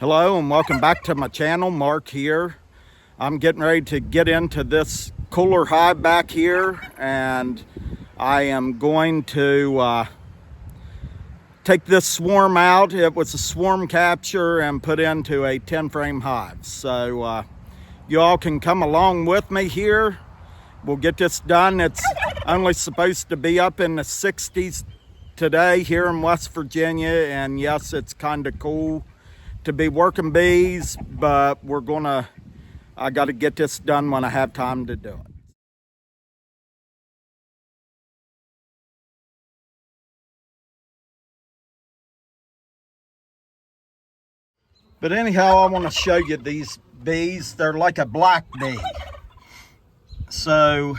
Hello and welcome back to my channel. Mark here. I'm getting ready to get into this cooler hive back here, and I am going to take this swarm out. It was a swarm capture and put into a 10 frame hive. So you all can come along with me here. We'll get this done. It's only supposed to be up in the 60s today here in West Virginia, and yes, it's kind of cool to be working bees, but I got to get this done when I have time to do it. But anyhow, I want to show you these bees. They're like a black bee. So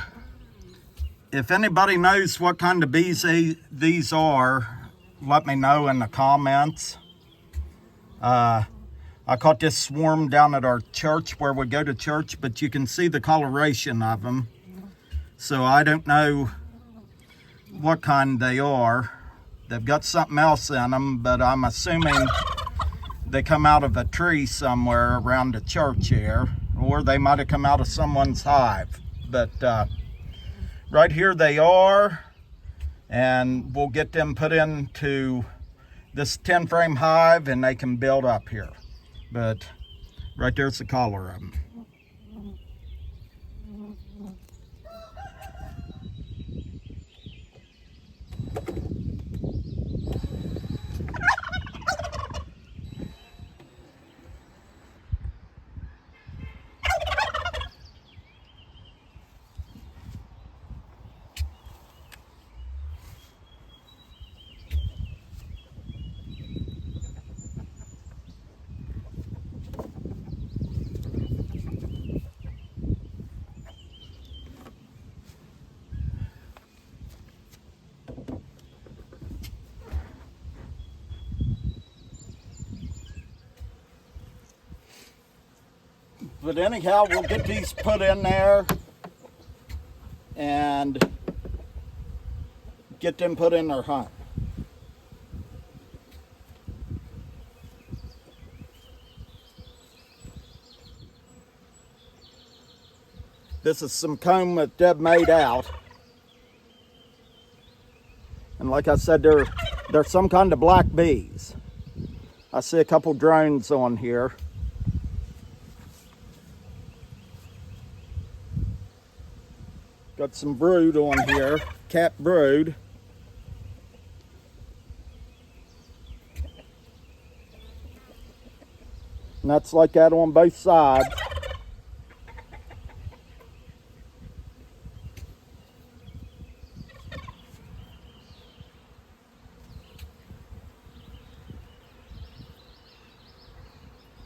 if anybody knows what kind of bees these are, let me know in the comments. I caught this swarm down at our church where we go to church, but you can see the coloration of them. So I don't know what kind they are. They've got something else in them, but I'm assuming they come out of a tree somewhere around the church here, or they might have come out of someone's hive. But right here they are, and we'll get them put into this 10 frame hive and they can build up here. But right there's the collar of them. But anyhow, we'll get these put in there and get them put in their hive. This is some comb that Deb made out. And like I said, they're some kind of black bees. I see a couple drones on here. Got some brood on here, cap brood. And that's like that on both sides.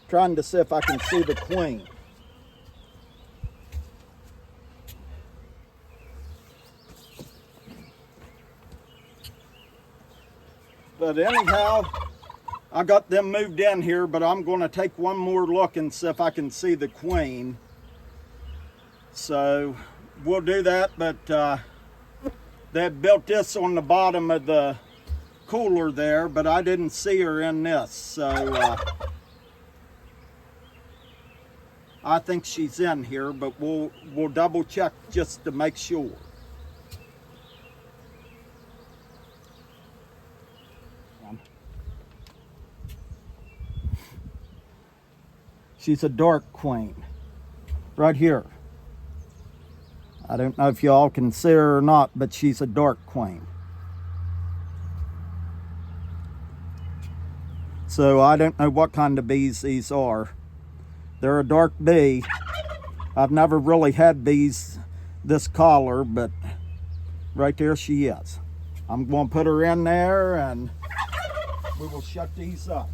Trying to see if I can see the queen. But anyhow, I got them moved in here, but I'm going to take one more look and see if I can see the queen. So we'll do that, but they built this on the bottom of the cooler there, but I didn't see her in this. So I think she's in here, but we'll double check just to make sure. She's a dark queen, right here. I don't know if y'all can see her or not, but she's a dark queen. So I don't know what kind of bees these are. They're a dark bee. I've never really had bees this color, but right there she is. I'm going to put her in there and we will shut these up.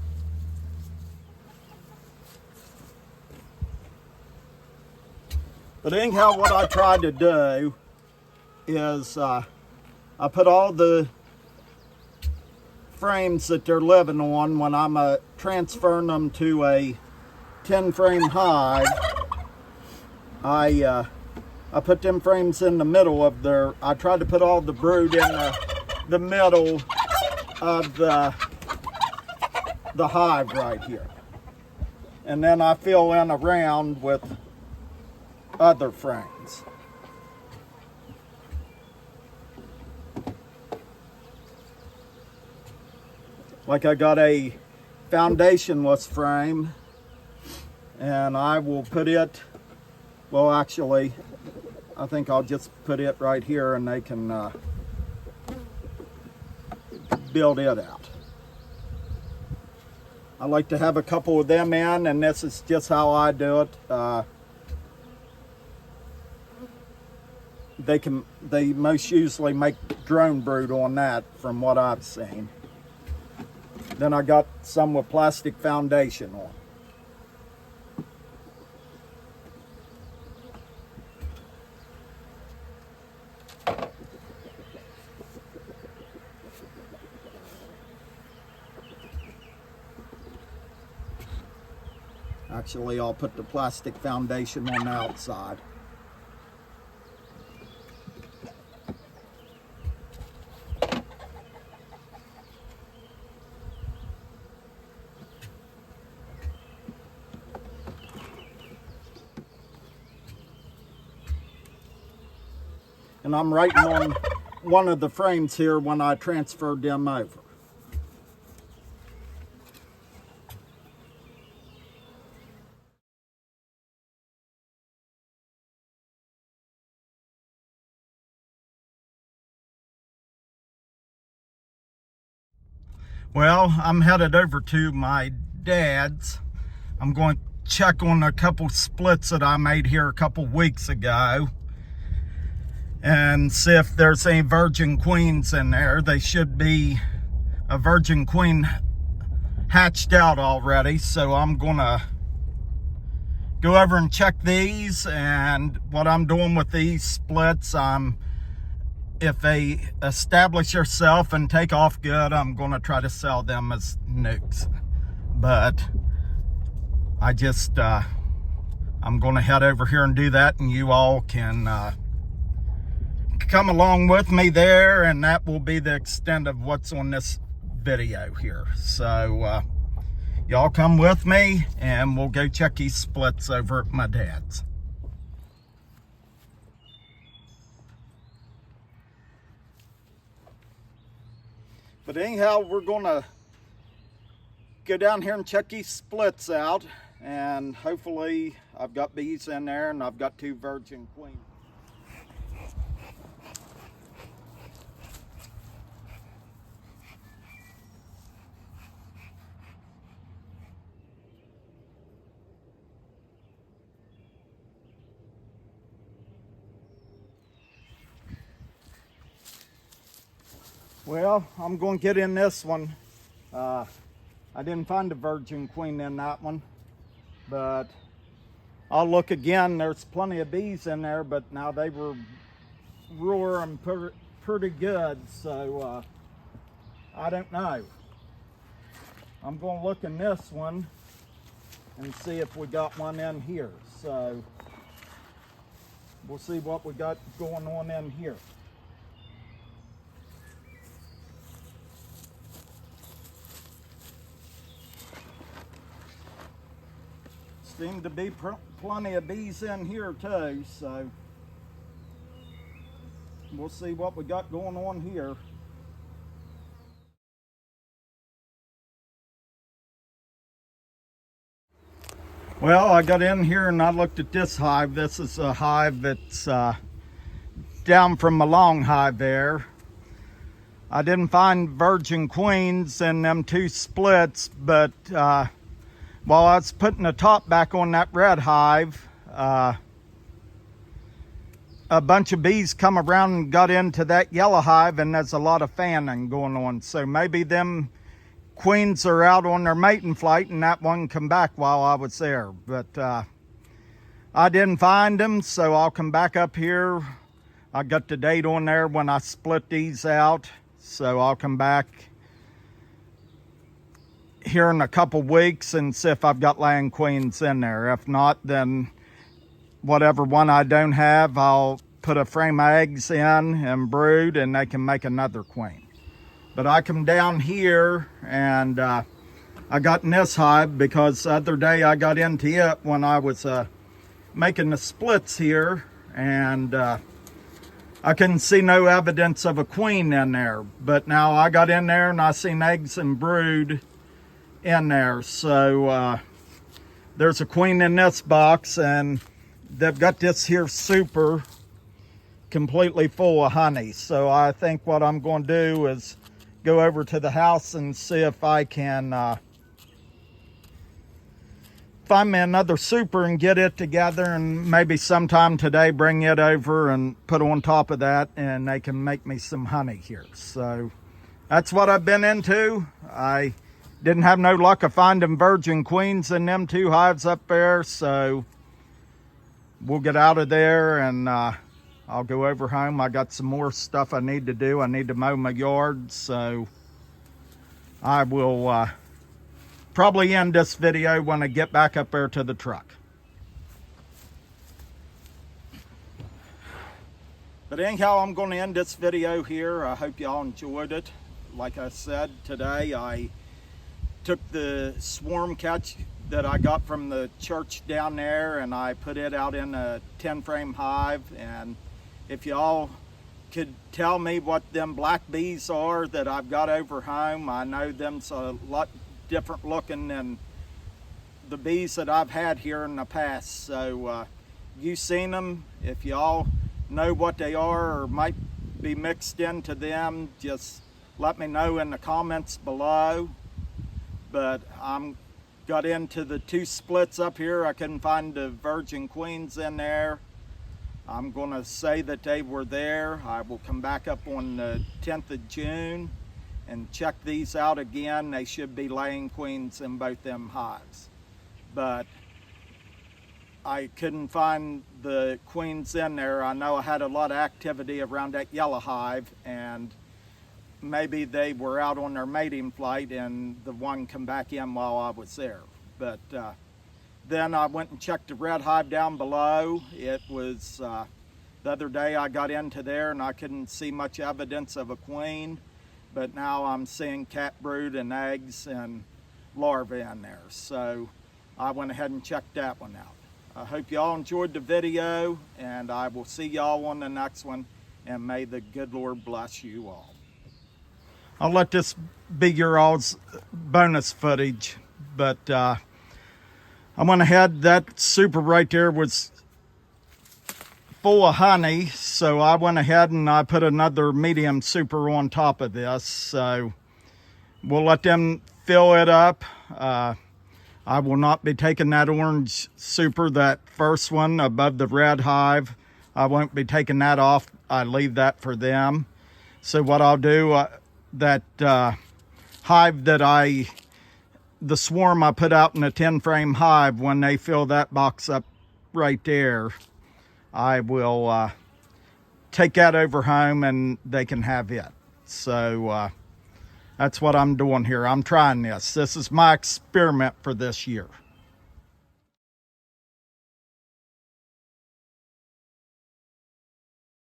But anyhow, what I tried to do is I put all the frames that they're living on when I'm transferring them to a 10 frame hive. I put them frames in the middle of I tried to put all the brood in the middle of the hive right here. and then I fill in around with other frames. Like I got a foundationless frame, and I will put it, well actually I think I'll just put it right here and they can build it out. I like to have a couple of them in, and this is just how I do it. They most usually make drone brood on that from what I've seen. Then I got some with plastic foundation on. Actually, I'll put the plastic foundation on the outside. And I'm writing on one of the frames here when I transferred them over. Well, I'm headed over to my dad's. I'm going to check on a couple splits that I made here a couple weeks ago and see if there's any virgin queens in there. They should be a virgin queen hatched out already, so I'm gonna go over and check these. And what I'm doing with these splits, if they establish yourself and take off good, I'm going to try to sell them as nukes. But I'm going to head over here and do that, and you all can come along with me there, and that will be the extent of what's on this video here. So y'all come with me, and we'll go check these splits over at my dad's. But anyhow, we're gonna go down here and check these splits out, and hopefully I've got bees in there and I've got 2 virgin queens. Well, I'm going to get in this one. I didn't find a virgin queen in that one, but I'll look again. There's plenty of bees in there, but now they were roaring pretty good, so I don't know. I'm going to look in this one and see if we got one in here. So we'll see what we got going on in here. Seem to be plenty of bees in here too, so we'll see what we got going on here. Well, I got in here and I looked at this hive. This is a hive that's down from my long hive there. I didn't find virgin queens in them 2 splits, but while I was putting the top back on that red hive, a bunch of bees come around and got into that yellow hive, and there's a lot of fanning going on. So maybe them queens are out on their mating flight and that one come back while I was there. But I didn't find them, so I'll come back up here. I got the date on there when I split these out, so I'll come back here in a couple weeks and see if I've got laying queens in there. If not, then whatever one I don't have, I'll put a frame of eggs in and brood, and they can make another queen. But I come down here and I got in this hive because the other day I got into it when I was making the splits here, and I couldn't see no evidence of a queen in there. But now I got in there and I seen eggs and brood in there. So there's a queen in this box, and they've got this here super completely full of honey. So I think what I'm going to do is go over to the house and see if I can find me another super and get it together, and maybe sometime today bring it over and put on top of that, and they can make me some honey here. So that's what I've been into. I didn't have no luck of finding virgin queens in them 2 hives up there, so we'll get out of there and I'll go over home. I got some more stuff I need to do. I need to mow my yard, so I will probably end this video when I get back up there to the truck. But anyhow, I'm going to end this video here. I hope y'all enjoyed it. Like I said, today I took the swarm catch that I got from the church down there, and I put it out in a 10-frame hive. And if y'all could tell me what them black bees are that I've got over home, I know them's a lot different looking than the bees that I've had here in the past. So you seen them, if y'all know what they are or might be mixed into them, just let me know in the comments below. But I'm got into the 2 splits up here. I couldn't find the virgin queens in there. I'm going to say that they were there. I will come back up on the 10th of June and check these out again. They should be laying queens in both them hives. But I couldn't find the queens in there. I know I had a lot of activity around that yellow hive, and maybe they were out on their mating flight and the one come back in while I was there. But then I went and checked the red hive down below. It was the other day I got into there and I couldn't see much evidence of a queen, but now I'm seeing cat brood and eggs and larvae in there. So I went ahead and checked that one out. I hope y'all enjoyed the video, and I will see y'all on the next one, and may the good Lord bless you all. I'll let this be your all's bonus footage, but I went ahead, that super right there was full of honey, so I went ahead and I put another medium super on top of this. So we'll let them fill it up. I will not be taking that orange super, that first one above the red hive. I won't be taking that off. I leave that for them. So what I'll do, that hive that the swarm I put out in a 10-frame hive, when they fill that box up right there, I will take that over home and they can have it. So that's what I'm doing here. I'm trying this. This is my experiment for this year.